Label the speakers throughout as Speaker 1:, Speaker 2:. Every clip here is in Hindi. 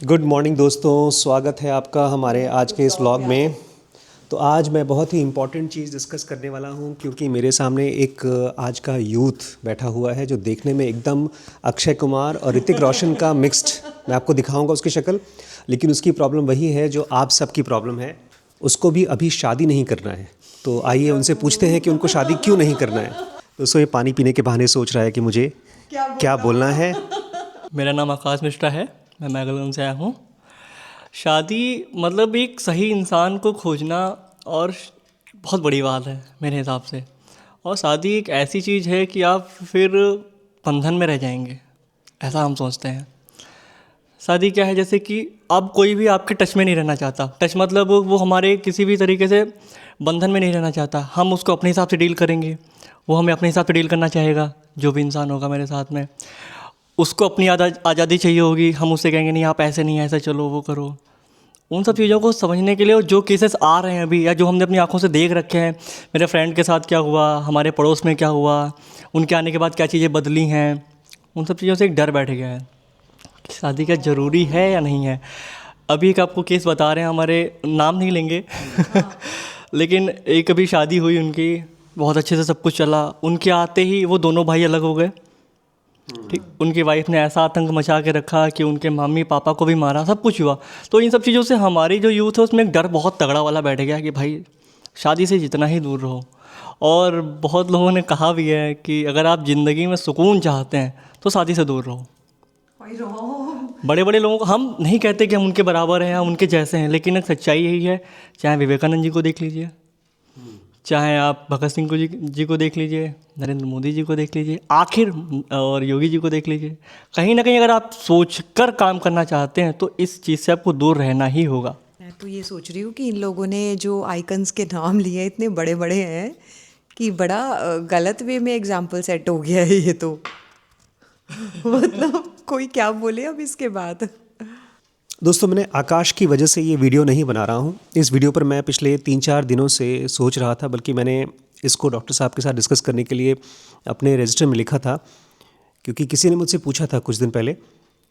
Speaker 1: गुड मॉर्निंग दोस्तों, स्वागत है आपका हमारे आज के इस व्लॉग में। तो आज मैं बहुत ही इम्पॉर्टेंट चीज़ डिस्कस करने वाला हूँ क्योंकि मेरे सामने एक आज का यूथ बैठा हुआ है जो देखने में एकदम अक्षय कुमार और ऋतिक रोशन का मिक्स्ड। मैं आपको दिखाऊंगा उसकी शक्ल, लेकिन उसकी प्रॉब्लम वही है जो आप सबकी प्रॉब्लम है। उसको भी अभी शादी नहीं करना है। तो आइए उनसे पूछते हैं कि उनको शादी क्यों नहीं करना है। दोस्तों ये पानी पीने के बहाने सोच रहा है कि मुझे क्या बोलना है।
Speaker 2: मेरा नाम आकाश मिश्रा है। मैं मैगलोन से आया हूँ। शादी मतलब एक सही इंसान को खोजना और बहुत बड़ी बात है मेरे हिसाब से। और शादी एक ऐसी चीज़ है कि आप फिर बंधन में रह जाएंगे, ऐसा हम सोचते हैं। शादी क्या है, जैसे कि अब कोई भी आपके टच में नहीं रहना चाहता। टच मतलब वो हमारे किसी भी तरीके से बंधन में नहीं रहना चाहता। हम उसको अपने हिसाब से डील करेंगे, वो हमें अपने हिसाब से डील करना चाहेगा। जो भी इंसान होगा मेरे साथ में, उसको अपनी आज़ादी चाहिए होगी। हम उससे कहेंगे नहीं आप ऐसे नहीं, ऐसे चलो, वो करो। उन सब चीज़ों को समझने के लिए, और जो केसेस आ रहे हैं अभी या जो हमने अपनी आंखों से देख रखे हैं, मेरे फ्रेंड के साथ क्या हुआ, हमारे पड़ोस में क्या हुआ, उनके आने के बाद क्या चीज़ें बदली हैं, उन सब चीज़ों से एक डर बैठ गया है कि शादी क्या ज़रूरी है या नहीं है। अभी एक आपको केस बता रहे हैं, हमारे नाम नहीं लेंगे लेकिन एक अभी शादी हुई उनकी, बहुत अच्छे से सब कुछ चला। उनके आते ही वो दोनों भाई अलग हो गए। ठीक, उनकी वाइफ ने ऐसा आतंक मचा के रखा कि उनके मम्मी पापा को भी मारा, सब कुछ हुआ। तो इन सब चीज़ों से हमारी जो यूथ है उसमें एक डर बहुत तगड़ा वाला बैठ गया कि भाई शादी से जितना ही दूर रहो। और बहुत लोगों ने कहा भी है कि अगर आप ज़िंदगी में सुकून चाहते हैं तो शादी से दूर रहो। बड़े बड़े लोगों को हम नहीं कहते कि हम उनके बराबर हैं, हम उनके जैसे हैं, लेकिन एक सच्चाई यही है। चाहे विवेकानंद जी को देख लीजिए, चाहे आप भगत सिंह जी को देख लीजिए, नरेंद्र मोदी जी को देख लीजिए, आखिर और योगी जी को देख लीजिए। कहीं ना कहीं अगर आप सोचकर काम करना चाहते हैं तो इस चीज़ से आपको दूर रहना ही होगा।
Speaker 3: मैं तो ये सोच रही हूँ कि इन लोगों ने जो आइकन्स के नाम लिए इतने बड़े बड़े हैं कि बड़ा गलत वे में एग्जाम्पल सेट हो गया है ये तो मतलब कोई क्या बोले अब इसके बाद।
Speaker 1: दोस्तों मैंने आकाश की वजह से ये वीडियो नहीं बना रहा हूँ। इस वीडियो पर मैं पिछले 3-4 दिनों से सोच रहा था, बल्कि मैंने इसको डॉक्टर साहब के साथ डिस्कस करने के लिए अपने रजिस्टर में लिखा था। क्योंकि किसी ने मुझसे पूछा था कुछ दिन पहले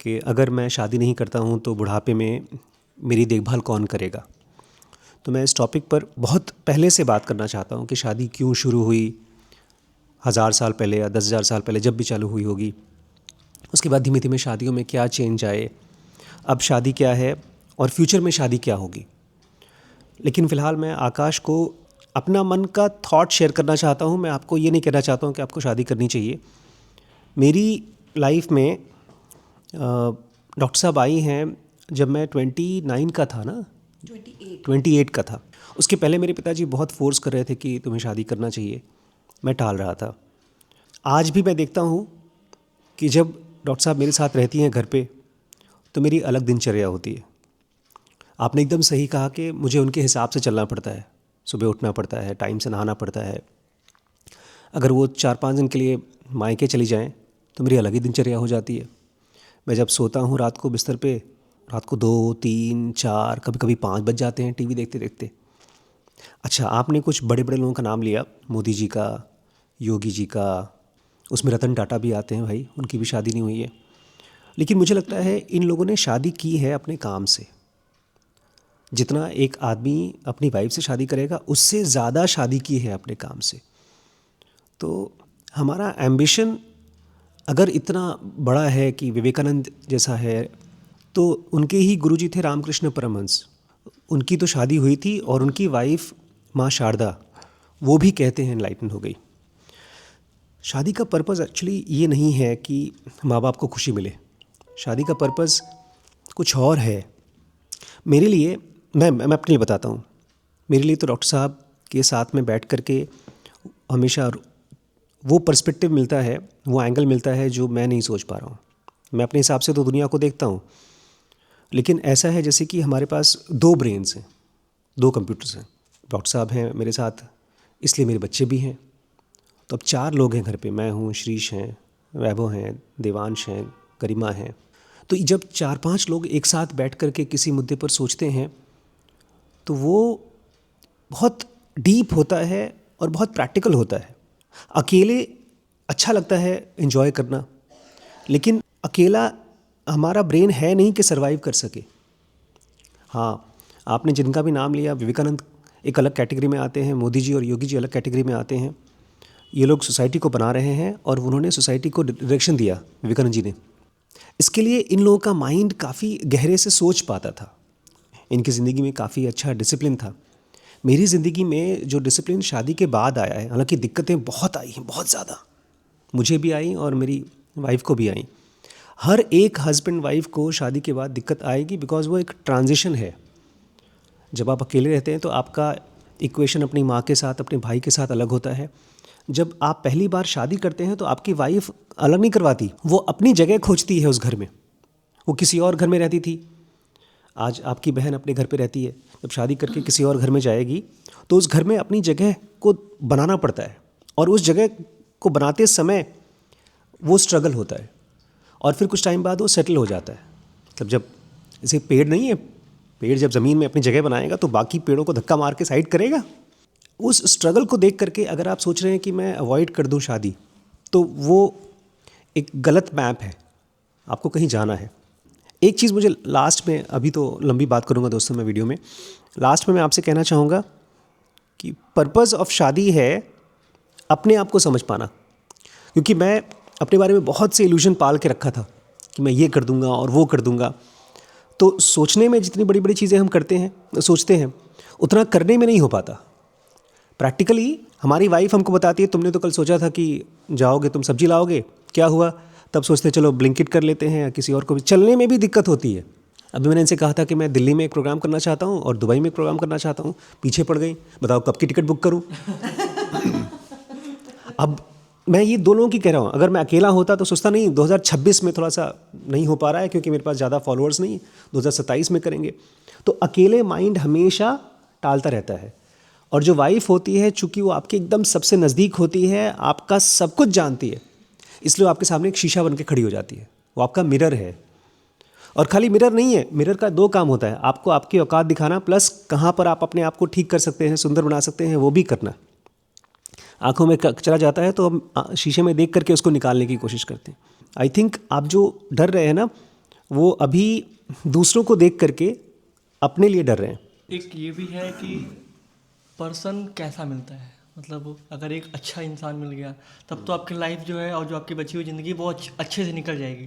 Speaker 1: कि अगर मैं शादी नहीं करता हूँ तो बुढ़ापे में मेरी देखभाल कौन करेगा। तो मैं इस टॉपिक पर बहुत पहले से बात करना चाहता हूँ कि शादी क्यों शुरू हुई, 1000 साल पहले या 10,000 साल पहले, जब भी चालू हुई होगी। उसके बाद धीमे धीमे शादियों में क्या चेंज आए, अब शादी क्या है और फ्यूचर में शादी क्या होगी। लेकिन फ़िलहाल मैं आकाश को अपना मन का थॉट शेयर करना चाहता हूँ। मैं आपको ये नहीं कहना चाहता हूँ कि आपको शादी करनी चाहिए। मेरी लाइफ में डॉक्टर साहब आई हैं जब मैं 29 का था ना, 28 का था। उसके पहले मेरे पिताजी बहुत फोर्स कर रहे थे कि तुम्हें शादी करना चाहिए। मैं टाल रहा था। आज भी मैं देखता हूँ कि जब डॉक्टर साहब मेरे साथ रहती हैं घर पे तो मेरी अलग दिनचर्या होती है। आपने एकदम सही कहा कि मुझे उनके हिसाब से चलना पड़ता है। सुबह उठना पड़ता है, टाइम से नहाना पड़ता है। अगर वो 4-5 दिन के लिए मायके चली जाएं तो मेरी अलग ही दिनचर्या हो जाती है। मैं जब सोता हूँ रात को बिस्तर पे, रात को 2, 3, 4, कभी कभी 5 बज जाते हैं टीवी देखते देखते। अच्छा, आपने कुछ बड़े बड़े लोगों का नाम लिया, मोदी जी का, योगी जी का, उसमें रतन टाटा भी आते हैं भाई, उनकी भी शादी नहीं हुई है। लेकिन मुझे लगता है इन लोगों ने शादी की है अपने काम से। जितना एक आदमी अपनी वाइफ से शादी करेगा उससे ज़्यादा शादी की है अपने काम से। तो हमारा एम्बिशन अगर इतना बड़ा है कि विवेकानंद जैसा है, तो उनके ही गुरुजी थे रामकृष्ण परमहंस। उनकी तो शादी हुई थी और उनकी वाइफ माँ शारदा, वो भी कहते हैं एनलाइटन हो गई। शादी का पर्पज़ एक्चुअली ये नहीं है कि माँ बाप को खुशी मिले। शादी का पर्पज़ कुछ और है। मेरे लिए, मैं अपने लिए बताता हूँ। मेरे लिए तो डॉक्टर साहब के साथ में बैठ कर के हमेशा वो पर्सपेक्टिव मिलता है, वो एंगल मिलता है जो मैं नहीं सोच पा रहा हूँ। मैं अपने हिसाब से तो दुनिया को देखता हूँ, लेकिन ऐसा है जैसे कि हमारे पास 2 ब्रेन्स हैं, 2 कंप्यूटर्स हैं। डॉक्टर साहब हैं मेरे साथ, इसलिए मेरे बच्चे भी हैं। तो अब 4 लोग हैं घर पे। मैं हूँ, श्रीश हैं, वैभव हैं, देवांश हैं, गरिमा हैं। तो जब 4-5 लोग एक साथ बैठ कर के किसी मुद्दे पर सोचते हैं तो वो बहुत डीप होता है और बहुत प्रैक्टिकल होता है। अकेले अच्छा लगता है एंजॉय करना, लेकिन अकेला हमारा ब्रेन है नहीं कि सर्वाइव कर सके। हाँ, आपने जिनका भी नाम लिया, विवेकानंद एक अलग कैटेगरी में आते हैं, मोदी जी और योगी जी अलग कैटेगरी में आते हैं। ये लोग सोसाइटी को बना रहे हैं और उन्होंने सोसाइटी को डायरेक्शन दिया, विवेकानंद जी ने। इसके लिए इन लोगों का माइंड काफ़ी गहरे से सोच पाता था। इनकी ज़िंदगी में काफ़ी अच्छा डिसिप्लिन था। मेरी ज़िंदगी में जो डिसिप्लिन शादी के बाद आया है, हालांकि दिक्कतें बहुत आई हैं, बहुत ज़्यादा मुझे भी आई और मेरी वाइफ को भी आई। हर एक हस्बैंड वाइफ को शादी के बाद दिक्कत आएगी, बिकॉज वो एक ट्रांजिशन है। जब आप अकेले रहते हैं तो आपका इक्वेशन अपनी माँ के साथ, अपने भाई के साथ अलग होता है। जब आप पहली बार शादी करते हैं तो आपकी वाइफ अलग नहीं करवाती, वो अपनी जगह खोजती है उस घर में। वो किसी और घर में रहती थी, आज आपकी बहन अपने घर पे रहती है। जब शादी करके किसी और घर में जाएगी तो उस घर में अपनी जगह को बनाना पड़ता है, और उस जगह को बनाते समय वो स्ट्रगल होता है, और फिर कुछ टाइम बाद वो सेटल हो जाता है। मतलब जब जैसे पेड़ नहीं है, पेड़ जब ज़मीन में अपनी जगह बनाएगा तो बाकी पेड़ों को धक्का मार के साइड करेगा। उस स्ट्रगल को देख करके अगर आप सोच रहे हैं कि मैं अवॉइड कर दूं शादी, तो वो एक गलत मैप है, आपको कहीं जाना है। एक चीज़ मुझे लास्ट में, अभी तो लंबी बात करूंगा दोस्तों मैं वीडियो में, लास्ट में मैं आपसे कहना चाहूँगा कि पर्पज़ ऑफ शादी है अपने आप को समझ पाना। क्योंकि मैं अपने बारे में बहुत से इल्यूजन पाल के रखा था कि मैं ये कर दूंगा और वो कर दूंगा। तो सोचने में जितनी बड़ी बड़ी चीज़ें हम करते हैं, सोचते हैं, उतना करने में नहीं हो पाता। प्रैक्टिकली हमारी वाइफ हमको बताती है, तुमने तो कल सोचा था कि जाओगे तुम सब्जी लाओगे, क्या हुआ? तब सोचते हैं चलो ब्लिंकिट कर लेते हैं या किसी और को भी। चलने में भी दिक्कत होती है। अभी मैंने इनसे कहा था कि मैं दिल्ली में एक प्रोग्राम करना चाहता हूँ और दुबई में एक प्रोग्राम करना चाहता हूँ, पीछे पड़ गई। बताओ कब की टिकट बुक करूँ? अब मैं ये दोनों की कह रहा हूँ, अगर मैं अकेला होता तो सोचता नहीं 2026 में थोड़ा सा नहीं हो पा रहा है क्योंकि मेरे पास ज़्यादा फॉलोअर्स नहीं, 2027 में करेंगे। तो अकेले माइंड हमेशा टालता रहता है। और जो वाइफ होती है, चूँकि वो आपके एकदम सबसे नज़दीक होती है, आपका सब कुछ जानती है, इसलिए वो आपके सामने एक शीशा बन के खड़ी हो जाती है। वो आपका मिरर है। और खाली मिरर नहीं है, मिरर का दो काम होता है, आपको आपकी औकात दिखाना, प्लस कहाँ पर आप अपने आप को ठीक कर सकते हैं, सुंदर बना सकते हैं, वो भी करना। आंखों में कचरा जाता है तो हम शीशे में देख करके उसको निकालने की कोशिश करते हैं। आई थिंक आप जो डर रहे हैं ना, वो अभी दूसरों को देख करके अपने लिए डर रहे हैं।
Speaker 2: एक ये भी है कि पर्सन कैसा मिलता है, मतलब अगर एक अच्छा इंसान मिल गया तब तो आपकी लाइफ जो है और जो आपकी बची हुई ज़िंदगी वो अच्छे से निकल जाएगी।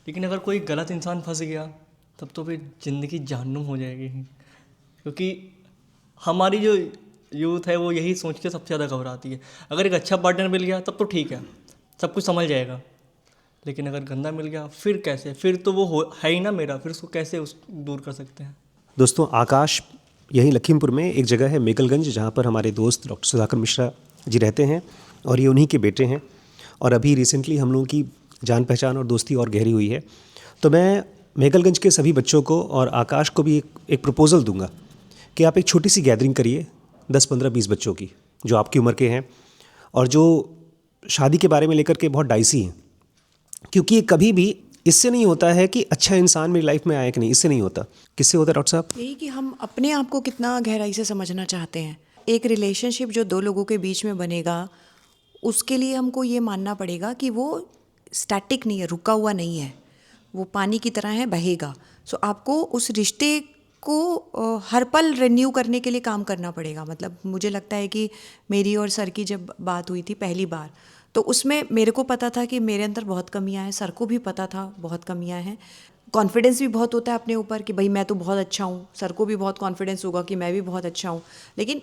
Speaker 2: लेकिन अगर कोई गलत इंसान फंस गया तब तो फिर ज़िंदगी जहन्नुम हो जाएगी। क्योंकि हमारी जो यूथ है वो यही सोच के सबसे ज़्यादा घबराती है। अगर एक अच्छा पार्टनर मिल गया तब तो ठीक है, सब कुछ समझ जाएगा। लेकिन अगर गंदा मिल गया फिर कैसे? फिर तो वो है ही ना मेरा, फिर उसको कैसे दूर कर सकते हैं?
Speaker 1: दोस्तों, आकाश यहीं लखीमपुर में एक जगह है मेकलगंज, जहाँ पर हमारे दोस्त डॉक्टर सुधाकर मिश्रा जी रहते हैं, और ये उन्हीं के बेटे हैं। और अभी रिसेंटली हम लोगों की जान पहचान और दोस्ती और गहरी हुई है। तो मैं मेकलगंज के सभी बच्चों को और आकाश को भी एक प्रपोज़ल दूंगा कि आप एक छोटी सी गैदरिंग करिए, 10, 15, 20 बच्चों की, जो आपकी उम्र के हैं और जो शादी के बारे में लेकर के बहुत डाइसी हैं। क्योंकि ये कभी भी इससे नहीं होता है कि अच्छा इंसान मेरी लाइफ में आया कि नहीं, इससे नहीं होता। किससे होता है डॉक्टर साहब?
Speaker 3: यही कि हम अपने आप को कितना गहराई से समझना चाहते हैं। एक रिलेशनशिप जो दो लोगों के बीच में बनेगा, उसके लिए हमको ये मानना पड़ेगा कि वो स्टैटिक नहीं है, रुका हुआ नहीं है, वो पानी की तरह है, बहेगा। सो आपको उस रिश्ते को हर पल रिन्यू करने के लिए काम करना पड़ेगा। मतलब मुझे लगता है कि मेरी और सर की जब बात हुई थी पहली बार, तो उसमें मेरे को पता था कि मेरे अंदर बहुत कमियां हैं, सर को भी पता था बहुत कमियां हैं। कॉन्फिडेंस भी बहुत होता है अपने ऊपर कि भाई मैं तो बहुत अच्छा हूँ, सर को भी बहुत कॉन्फिडेंस होगा कि मैं भी बहुत अच्छा हूँ। लेकिन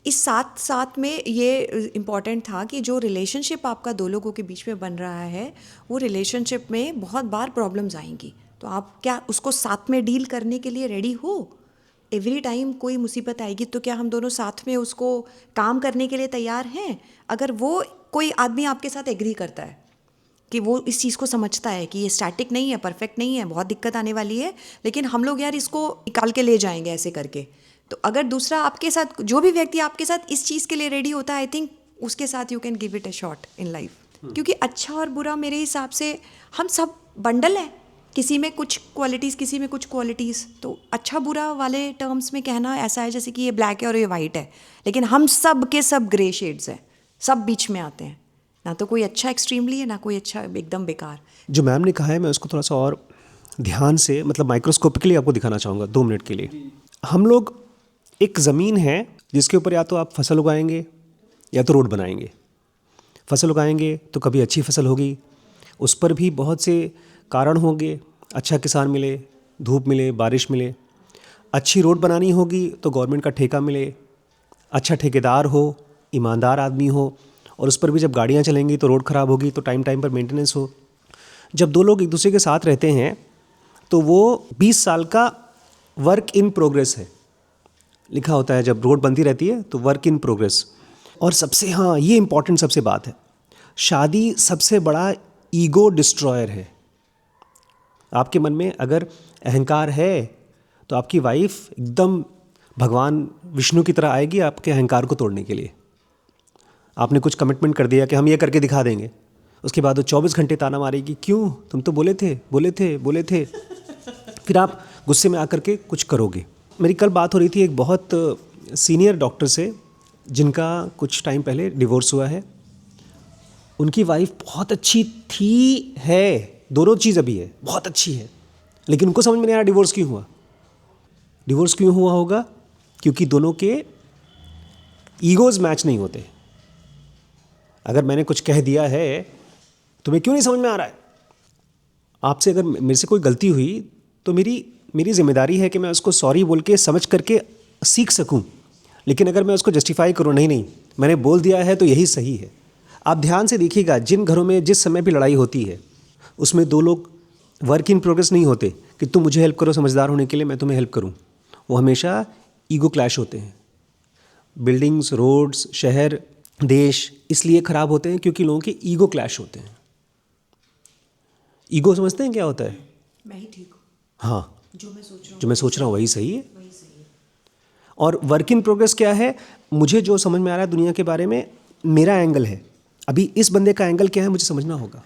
Speaker 3: इस साथ साथ में ये इम्पॉर्टेंट था कि जो रिलेशनशिप आपका दो लोगों के बीच में बन रहा है, वो रिलेशनशिप में बहुत बार प्रॉब्लम्स आएंगी। तो आप क्या उसको साथ में डील करने के लिए रेडी हो? एवरी टाइम कोई मुसीबत आएगी तो क्या हम दोनों साथ में उसको काम करने के लिए तैयार हैं? अगर वो कोई आदमी आपके साथ एग्री करता है कि वो इस चीज़ को समझता है कि ये स्टैटिक नहीं है, परफेक्ट नहीं है, बहुत दिक्कत आने वाली है, लेकिन हम लोग यार इसको निकाल के ले जाएंगे ऐसे करके। तो अगर दूसरा आपके साथ, जो भी व्यक्ति आपके साथ इस चीज़ के लिए रेडी होता है, आई थिंक उसके साथ you can give it a shot in life. क्योंकि अच्छा और बुरा मेरे हिसाब से हम सब बंडल हैं, किसी में कुछ क्वालिटीज़, किसी में कुछ क्वालिटीज़। तो अच्छा बुरा वाले टर्म्स में कहना ऐसा है जैसे कि ये ब्लैक है और ये वाइट है, लेकिन हम सब के सब ग्रे शेड्स हैं, सब बीच में आते हैं। ना तो कोई अच्छा एक्सट्रीमली है, ना कोई अच्छा एकदम बेकार।
Speaker 1: जो मैम ने कहा है मैं उसको थोड़ा सा और ध्यान से, मतलब माइक्रोस्कोपिकली आपको दिखाना चाहूँगा 2 मिनट के लिए। हम लोग, एक ज़मीन है जिसके ऊपर या तो आप फसल उगाएंगे या तो रोड बनाएंगे। फसल उगाएंगे तो कभी अच्छी फसल होगी, उस पर भी बहुत से कारण होंगे, अच्छा किसान मिले, धूप मिले, बारिश मिले। अच्छी रोड बनानी होगी तो गवर्नमेंट का ठेका मिले, अच्छा ठेकेदार हो, ईमानदार आदमी हो, और उस पर भी जब गाड़ियाँ चलेंगी तो रोड ख़राब होगी तो टाइम टाइम पर मेंटेनेंस हो। जब 2 लोग एक दूसरे के साथ रहते हैं तो वो 20 साल का वर्क इन प्रोग्रेस है, लिखा होता है। जब रोड बनती रहती है तो वर्क इन प्रोग्रेस। और सबसे, हाँ, ये इम्पॉर्टेंट सबसे बात है, शादी सबसे बड़ा ईगो डिस्ट्रॉयर है। आपके मन में अगर अहंकार है तो आपकी वाइफ एकदम भगवान विष्णु की तरह आएगी आपके अहंकार को तोड़ने के लिए। आपने कुछ कमिटमेंट कर दिया कि हम ये करके दिखा देंगे, उसके बाद वो 24 घंटे ताना मारेगी, क्यों, तुम तो बोले थे बोले थे बोले थे। फिर आप गुस्से में आकर के कुछ करोगे। मेरी कल बात हो रही थी एक बहुत सीनियर डॉक्टर से जिनका कुछ टाइम पहले डिवोर्स हुआ है। उनकी वाइफ बहुत अच्छी थी, है, दोनों चीज़ अभी है, बहुत अच्छी है, लेकिन उनको समझ में नहीं आ रहा डिवोर्स क्यों हुआ। डिवोर्स क्यों हुआ होगा? क्योंकि दोनों के ईगोज़ मैच नहीं होते। अगर मैंने कुछ कह दिया है, तुम्हें क्यों नहीं समझ में आ रहा है? आपसे अगर मेरे से कोई गलती हुई तो मेरी जिम्मेदारी है कि मैं उसको सॉरी बोल के समझ करके सीख सकूं। लेकिन अगर मैं उसको जस्टिफाई करूं, नहीं नहीं मैंने बोल दिया है तो यही सही है। आप ध्यान से देखिएगा, जिन घरों में जिस समय भी लड़ाई होती है उसमें 2 लोग वर्क इन प्रोग्रेस नहीं होते कि तुम मुझे हेल्प करो समझदार होने के लिए, मैं तुम्हें हेल्प करूं। वो हमेशा ईगो क्लैश होते हैं। बिल्डिंग्स, रोड्स, शहर, देश इसलिए ख़राब होते हैं क्योंकि लोगों के ईगो क्लैश होते हैं। ईगो समझते हैं क्या होता है?
Speaker 3: मैं ही ठीक हूँ,
Speaker 1: हाँ,
Speaker 3: जो मैं सोच रहा हूँ
Speaker 1: जो मैं सोच रहा हूँ वही सही है। और वर्क इन प्रोग्रेस क्या है? मुझे जो समझ में आ रहा है दुनिया के बारे में, मेरा एंगल है, अभी इस बंदे का एंगल क्या है मुझे समझना होगा।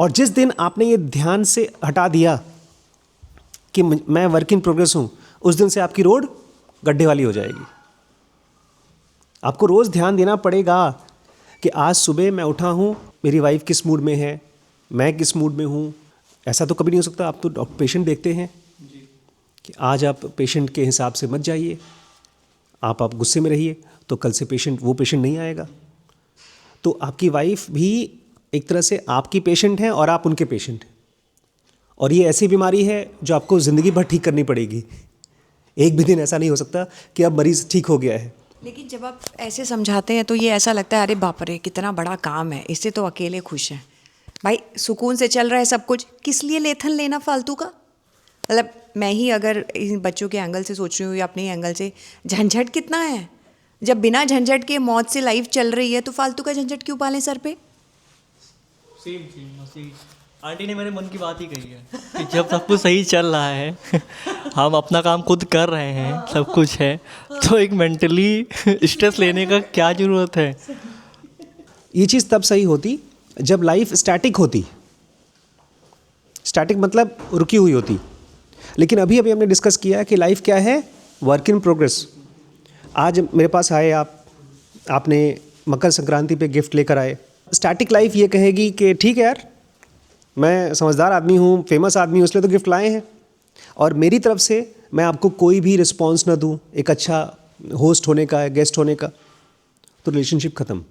Speaker 1: और जिस दिन आपने ये ध्यान से हटा दिया कि मैं वर्क इन प्रोग्रेस हूँ, उस दिन से आपकी रोड गड्ढे वाली हो जाएगी। आपको रोज़ ध्यान देना पड़ेगा कि आज सुबह मैं उठा हूँ, मेरी वाइफ किस मूड में है, मैं किस मूड में हूँ। ऐसा तो कभी नहीं हो सकता। आप तो पेशेंट देखते हैं कि आज आप पेशेंट के हिसाब से मत जाइए, आप गुस्से में रहिए तो कल से वो पेशेंट नहीं आएगा। तो आपकी वाइफ भी एक तरह से आपकी पेशेंट है और आप उनके पेशेंट हैं। और ये ऐसी बीमारी है जो आपको ज़िंदगी भर ठीक करनी पड़ेगी। एक भी दिन ऐसा नहीं हो सकता कि अब मरीज़ ठीक हो गया है।
Speaker 3: लेकिन जब आप ऐसे समझाते हैं तो ये ऐसा लगता है, अरे बाप रे कितना बड़ा काम है, इससे तो अकेले खुश हैं। भाई सुकून से चल रहा है सब कुछ, किस लिए लेथन लेना फालतू का? मतलब मैं ही अगर इन बच्चों के एंगल से सोच रही हूँ या अपने एंगल से, झंझट कितना है। जब बिना झंझट के मौत से लाइफ चल रही है तो फालतू का झंझट क्यों पालें सर पे?
Speaker 2: सेम आंटी ने मेरे मन की बात ही कही है कि जब सब कुछ सही चल रहा है हम अपना काम खुद कर रहे हैं, सब कुछ है, तो एक मेंटली स्ट्रेस लेने का क्या ज़रूरत है?
Speaker 1: ये चीज़ तब सही होती जब लाइफ स्टैटिक होती। स्टैटिक मतलब रुकी हुई होती। लेकिन अभी हमने डिस्कस किया कि लाइफ क्या है, वर्क इन प्रोग्रेस। आज मेरे पास आए आपने मकर संक्रांति पे गिफ्ट लेकर आए। स्टैटिक लाइफ ये कहेगी कि ठीक है यार, मैं समझदार आदमी हूँ, फेमस आदमी हूँ, इसलिए तो गिफ्ट लाए हैं, और मेरी तरफ से मैं आपको कोई भी रिस्पॉन्स ना दूँ, एक अच्छा होस्ट होने का, गेस्ट होने का, तो रिलेशनशिप ख़त्म।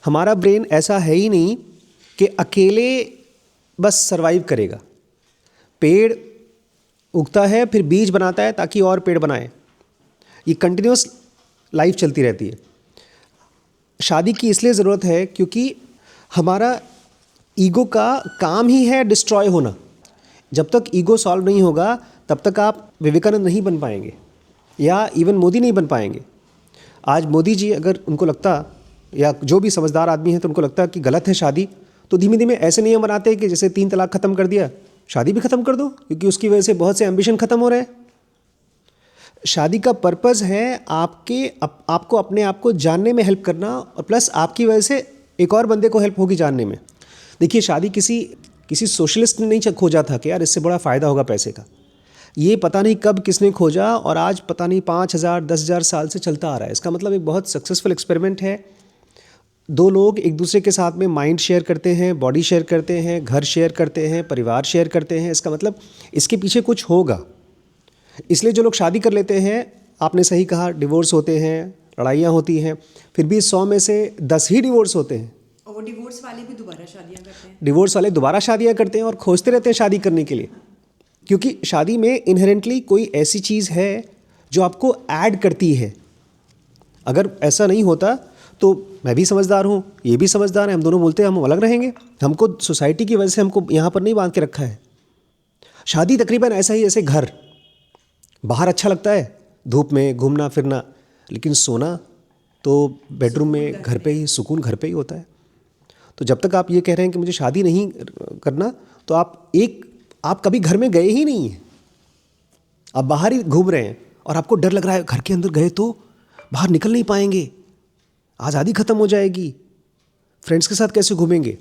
Speaker 1: हमारा ब्रेन ऐसा है ही नहीं कि अकेले बस सरवाइव करेगा। पेड़ उगता है, फिर बीज बनाता है ताकि और पेड़ बनाए। ये कंटिन्यूस लाइफ चलती रहती है। शादी की इसलिए ज़रूरत है क्योंकि हमारा ईगो का काम ही है डिस्ट्रॉय होना। जब तक ईगो सॉल्व नहीं होगा तब तक आप विवेकानंद नहीं बन पाएंगे या इवन मोदी नहीं बन पाएंगे। आज मोदी जी अगर उनको लगता, या जो भी समझदार आदमी है तो उनको लगता कि गलत है शादी, तो धीमे धीमे ऐसे नियम बनाते कि जैसे 3 तलाक ख़त्म कर दिया, शादी भी ख़त्म कर दो, क्योंकि उसकी वजह से बहुत से एम्बिशन ख़त्म हो रहे हैं। शादी का पर्पज़ है आपको अपने आप को जानने में हेल्प करना, और प्लस आपकी वजह से एक और बंदे को हेल्प होगी जानने में। देखिए, शादी किसी सोशलिस्ट ने नहीं खोजा था कि यार इससे बड़ा फ़ायदा होगा पैसे का। ये पता नहीं कब किसने खोजा, और आज पता नहीं 5,000 10,000 साल से चलता आ रहा है। इसका मतलब एक बहुत सक्सेसफुल एक्सपेरिमेंट है। दो लोग एक दूसरे के साथ में माइंड शेयर करते हैं, बॉडी शेयर करते हैं, घर शेयर करते हैं, परिवार शेयर करते हैं, इसका मतलब इसके पीछे कुछ होगा। इसलिए जो लोग शादी कर लेते हैं, आपने सही कहा, डिवोर्स होते हैं, लड़ाइयाँ होती हैं, फिर भी 100 में से 10 ही डिवोर्स होते हैं।
Speaker 3: और वो डिवोर्स वाले भी दोबारा शादियां करते हैं।
Speaker 1: डिवोर्स वाले दोबारा शादियाँ करते हैं और खोजते रहते हैं शादी करने के लिए, क्योंकि शादी में इनहेरेंटली कोई ऐसी चीज़ है जो आपको ऐड करती है। अगर ऐसा नहीं होता तो मैं भी समझदार हूँ, ये भी समझदार है, हम दोनों बोलते हैं हम अलग रहेंगे। हमको सोसाइटी की वजह से हमको यहाँ पर नहीं बांध के रखा है। शादी तकरीबन ऐसा ही जैसे घर, बाहर अच्छा लगता है धूप में घूमना फिरना, लेकिन सोना तो बेडरूम में, घर पे ही, सुकून घर पे ही होता है। तो जब तक आप ये कह रहे हैं कि मुझे शादी नहीं करना, तो आप कभी घर में गए ही नहीं हैं, आप बाहर ही घूम रहे हैं और आपको डर लग रहा है घर के अंदर गए तो बाहर निकल नहीं पाएंगे, आज़ादी ख़त्म हो जाएगी, फ्रेंड्स के साथ कैसे घूमेंगे।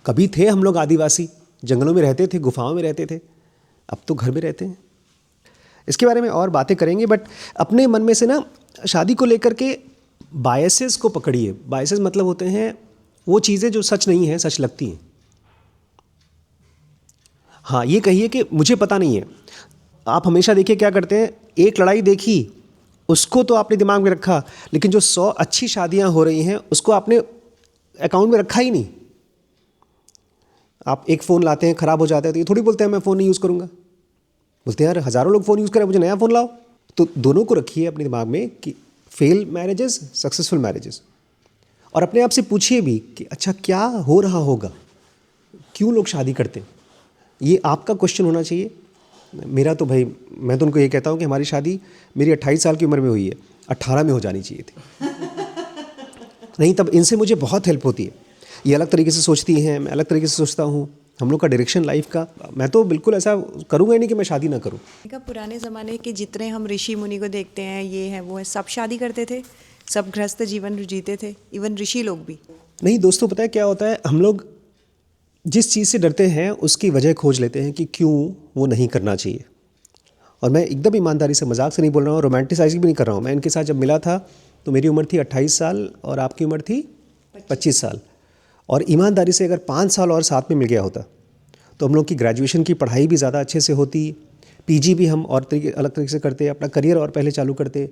Speaker 1: कभी थे हम लोग आदिवासी, जंगलों में रहते थे, गुफाओं में रहते थे, अब तो घर में रहते हैं। इसके बारे में और बातें करेंगे, बट अपने मन में से ना शादी को लेकर के बायसेस को पकड़िए। बायसेस मतलब होते हैं वो चीज़ें जो सच नहीं हैं, सच लगती हैं। हाँ, ये कहिए कि मुझे पता नहीं है। आप हमेशा देखिए क्या करते हैं, एक लड़ाई देखी उसको तो आपने दिमाग में रखा, लेकिन जो 100 अच्छी शादियां हो रही हैं उसको आपने अकाउंट में रखा ही नहीं। आप एक फ़ोन लाते हैं, ख़राब हो जाता है, तो ये थोड़ी बोलते हैं मैं फ़ोन नहीं यूज़ करूँगा। बोलते हैं यार हज़ारों लोग फ़ोन यूज़ करें, मुझे नया फ़ोन लाओ। तो दोनों को रखिए अपने दिमाग में कि फेल मैरिजेस, सक्सेसफुल मैरिजेस। और अपने आप से पूछिए भी कि अच्छा क्या हो रहा होगा, क्यों लोग शादी करते हैं, ये आपका क्वेश्चन होना चाहिए। मेरा तो भाई, मैं तो उनको ये कहता हूँ कि हमारी शादी मेरी 28 साल की उम्र में हुई है, 18 में हो जानी चाहिए थी। नहीं, तब इनसे मुझे बहुत हेल्प होती है। ये अलग तरीके से सोचती हैं, मैं अलग तरीके से सोचता हूँ। हम लोग का डायरेक्शन लाइफ का, मैं तो बिल्कुल ऐसा करूँगा ही नहीं कि मैं शादी ना करूँ।
Speaker 3: पुराने ज़माने के जितने हम ऋषि मुनि को देखते हैं, ये है वो है, सब शादी करते थे, सब गृहस्थ जीवन जीते थे, इवन ऋषि लोग भी।
Speaker 1: नहीं दोस्तों, पता है क्या होता है, हम लोग जिस चीज़ से डरते हैं उसकी वजह खोज लेते हैं कि क्यों वो नहीं करना चाहिए। और मैं एकदम ईमानदारी से, मजाक से नहीं बोल रहा हूँ, रोमांटिसाइज भी नहीं कर रहा हूँ। मैं इनके साथ जब मिला था तो मेरी उम्र थी 28 साल और आपकी उम्र थी 25 साल। और ईमानदारी से अगर 5 साल और साथ में मिल गया होता तो हम लोग की ग्रेजुएशन की पढ़ाई भी ज़्यादा अच्छे से होती, पीजी भी हम और अलग तरीके से करते, अपना करियर और पहले चालू करते।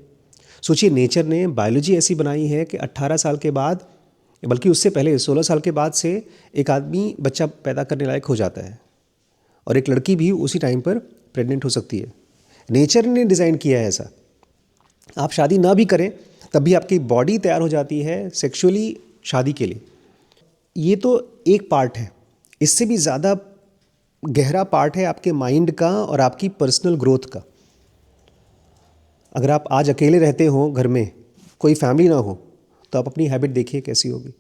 Speaker 1: सोचिए, नेचर ने बायोलॉजी ऐसी बनाई है कि 18 साल के बाद, बल्कि उससे पहले 16 साल के बाद से एक आदमी बच्चा पैदा करने लायक हो जाता है, और एक लड़की भी उसी टाइम पर प्रेग्नेंट हो सकती है। नेचर ने डिज़ाइन किया है ऐसा। आप शादी ना भी करें तब भी आपकी बॉडी तैयार हो जाती है सेक्सुअली शादी के लिए। ये तो एक पार्ट है, इससे भी ज़्यादा गहरा पार्ट है आपके माइंड का और आपकी पर्सनल ग्रोथ का। अगर आप आज अकेले रहते हो घर में, कोई फैमिली ना हो, तो आप अपनी हैबिट देखिए कैसी होगी।